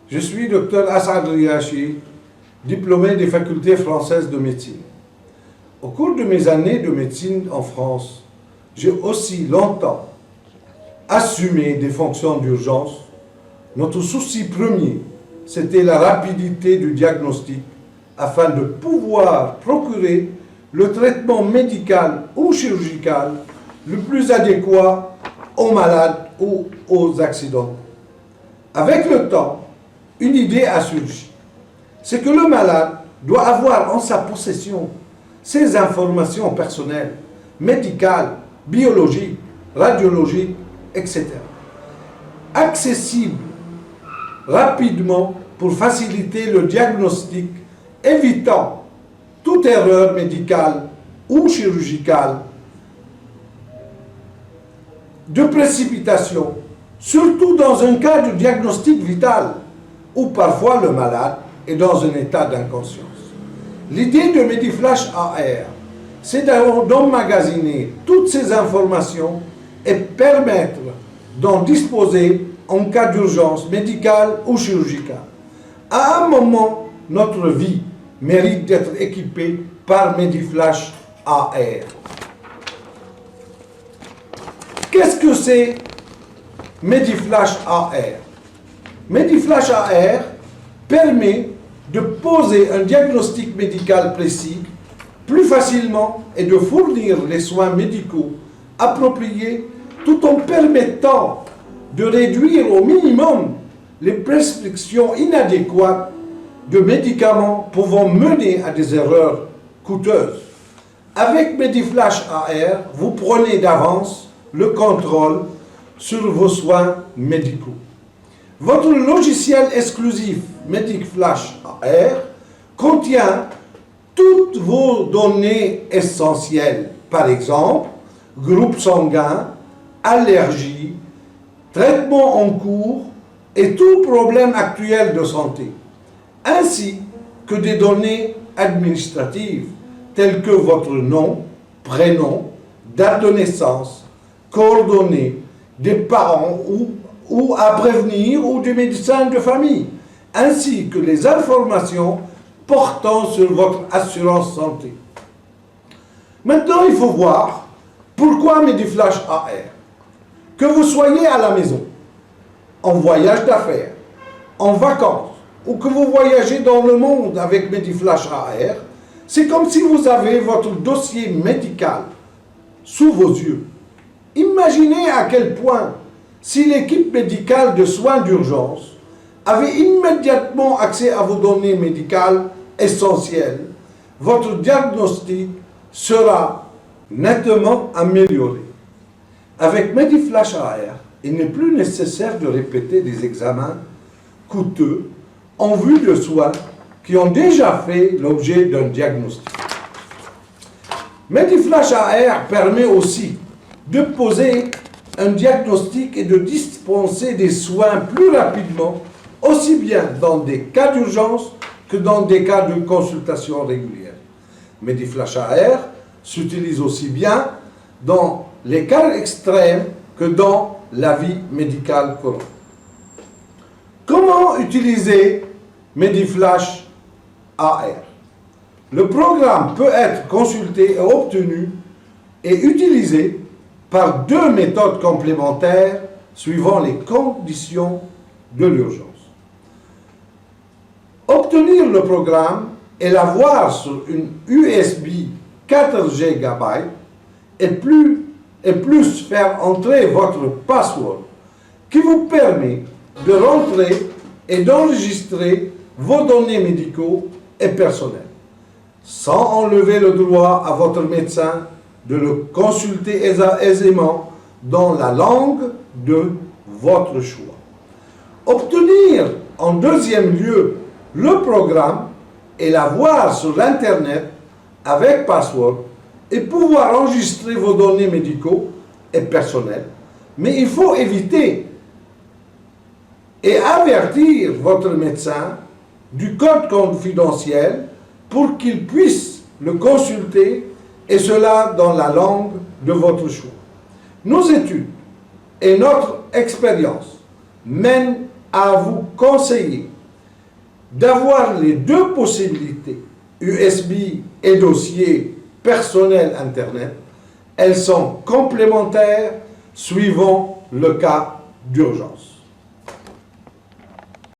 Je suis Dr Asad Riachi, diplômé des facultés françaises de médecine. Au cours de mes années de médecine en France, j'ai aussi longtemps assumé des fonctions d'urgence. Notre souci premier, c'était la rapidité du diagnostic afin de pouvoir procurer le traitement médical ou chirurgical le plus adéquat aux malades ou aux accidents. Avec le temps, une idée a surgi. C'est que le malade doit avoir en sa possession ses informations personnelles, médicales, biologiques, radiologiques, etc. Accessibles rapidement pour faciliter le diagnostic, évitant toute erreur médicale ou chirurgicale, de précipitation, surtout dans un cas de diagnostic vital, où parfois le malade est dans un état d'inconscience. L'idée de Mediflash AR, c'est d'emmagasiner toutes ces informations et permettre d'en disposer en cas d'urgence médicale ou chirurgicale. À un moment, notre vie mérite d'être équipée par Mediflash AR. Qu'est-ce que c'est Mediflash AR? Mediflash AR permet de poser un diagnostic médical précis plus facilement et de fournir les soins médicaux appropriés tout en permettant de réduire au minimum les prescriptions inadéquates de médicaments pouvant mener à des erreurs coûteuses. Avec Mediflash AR, vous prenez d'avance le contrôle sur vos soins médicaux. Votre logiciel exclusif Mediflash AR contient toutes vos données essentielles, par exemple, groupe sanguin, allergie, traitement en cours et tout problème actuel de santé, ainsi que des données administratives telles que votre nom, prénom, date de naissance, coordonnées des parents ou à prévenir ou des médecins de famille, ainsi que les informations portant sur votre assurance santé. Maintenant, il faut voir pourquoi Mediflash AR. Que vous soyez à la maison, en voyage d'affaires, en vacances, ou que vous voyagez dans le monde avec Mediflash AR, c'est comme si vous avez votre dossier médical sous vos yeux. Imaginez à quel point, si l'équipe médicale de soins d'urgence avait immédiatement accès à vos données médicales essentielles, votre diagnostic sera nettement amélioré. Avec Mediflash AR, il n'est plus nécessaire de répéter des examens coûteux en vue de soins qui ont déjà fait l'objet d'un diagnostic. Mediflash AR permet aussi de poser un diagnostic et de dispenser des soins plus rapidement, aussi bien dans des cas d'urgence que dans des cas de consultation régulière. Mediflash AR s'utilise aussi bien dans les cas extrêmes que dans la vie médicale courante. Comment utiliser Mediflash AR? Le programme peut être consulté et obtenu et utilisé par deux méthodes complémentaires suivant les conditions de l'urgence. Obtenir le programme et l'avoir sur une USB 4 GB et plus faire entrer votre password qui vous permet de rentrer et d'enregistrer vos données médicaux et personnelles, sans enlever le droit à votre médecin de le consulter aisément dans la langue de votre choix. Obtenir en deuxième lieu le programme et l'avoir sur l'Internet avec password et pouvoir enregistrer vos données médicaux et personnelles. Mais il faut éviter et avertir votre médecin du code confidentiel pour qu'il puisse le consulter, et cela dans la langue de votre choix. Nos études et notre expérience mènent à vous conseiller d'avoir les deux possibilités, USB et dossier personnel Internet. Elles sont complémentaires suivant le cas d'urgence.